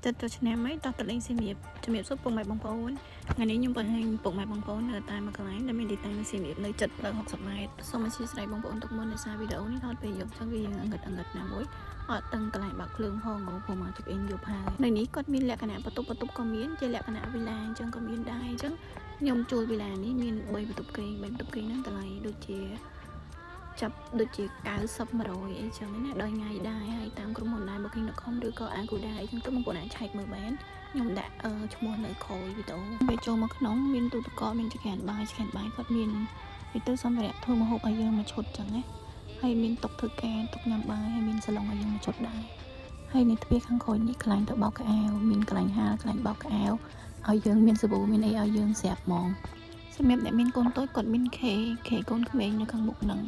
ចិត្តចូលឆ្នាំហើយតោះតលេងជំរាបសួរពុកម៉ែបងប្អូនថ្ងៃនេះខ្ញុំបង្ហាញពុកម៉ែបងប្អូននៅតែមួយកន្លែងដែលមានទីតាំងជំរាបនៅចិត្តដល់60ម៉ែត្រសូមអធិស្ឋានបងប្អូនទុកមុននៃសារវីដេអូនេះថតពេលយប់ចឹងវាអង្កត់ណាមួយអត់ទាំងកន្លែងបាក់ភ្លើងហងព្រោះមកជិះអេនយប់ហើយនៅនេះគាត់មានលក្ខណៈបន្ទប់ក៏មានជាលក្ខណៈវិឡាអញ្ចឹងក៏មានដែរអញ្ចឹងខ្ញុំជួលវិឡានេះមាន3បន្ទប់គេងហ្នឹងតម្លៃដូចជាចាប់ដូចជា90 100អីចឹងណាដល់ថ្ងៃដែរហើយតាមក្រុមហ៊ុនដែរ Booking.com ឬក៏ Agoda អីចឹងទៅបងប្អូនអាចឆែកមើលបានខ្ញុំដាក់ឈ្មោះនៅក្រោយវីដេអូពេលចូលមកក្នុងមានទូទឹកកកមានចក្រានបាយគាត់មានវាទៅសម្ភារៈធ្វើម្ហូបឲ្យយើងមួយឈុតចឹងណាហើយមានតុធ្វើការតុញ៉ាំបាយហើយមានសាឡុងឲ្យយើងមួយឈុតដែរហើយនៅទ្វារខាងក្រោយនេះកន្លែងទៅបោកកៅអៅមានកន្លែងហាលកន្លែងបោកកៅអៅឲ្យយើងមានសាប៊ូមានអីឲ្យយើងស្រាប់ហ្មងសម្រាប់អ្នកមានកូនតូចគាត់មានខេកូនក្មេងនៅខាងមុខហ្នឹង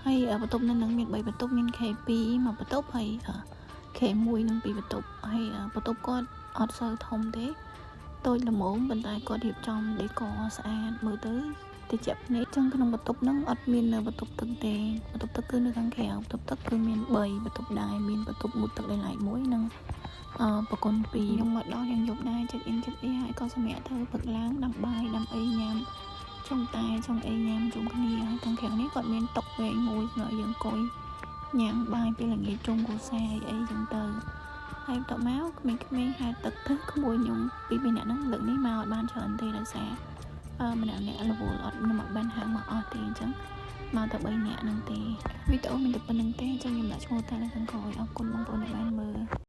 ហើយបន្ទប់នៅនឹងមាន3បន្ទប់មាន K2 មួយបន្ទប់ហើយ K1 និង2បន្ទប់ហើយបន្ទប់គាត់អត់សូវធំទេតូចល្មមប៉ុន្តែគាត់រៀបចំដេកស្អាតមើលទៅតិចភ្នែកចឹងក្នុងបន្ទប់ហ្នឹងអត់មានបន្ទប់ទឹកទេបន្ទប់ទឹកគឺនៅខាងក្រៅបន្ទប់ទឹកគឺមាន3បន្ទប់ដែរមានបន្ទប់មុតទឹកលេងឡាយ1និងប្រគុណ2ខ្ញុំមកដល់យ៉ាងយប់ដែរចិត្តអ៊ីនហើយក៏សម្រាប់ធ្វើព្រឹកឡើងដាំបាយដាំអីញ៉ាំចុងអីញ៉ាំជុំគ្នាហើយខាងក្រៅនេះគាត់មានតុវែងមួយសម្រាប់យើងអង្គុយញ៉ាំបាយពេលល្ងាចជុំគ្រួសារអីចឹងទៅហើយបន្ទាប់មកក្មេងៗហែទឹកទៅក្មួយខ្ញុំពីរនាក់ហ្នឹងលើកនេះមកអត់បានច្រើនទេដោយសារម្នាក់រវល់អត់ខ្ញុំអត់បានហៅមកអស់ទេអញ្ចឹងមកតែ3នាក់ហ្នឹងទេវីដេអូមានតែប៉ុណ្្នឹងទេអញ្ចឹងខ្ញុំដាក់ឈ្មោះតែនៅខាងក្រោយអរគុណបងប្អូនដែលបានមើល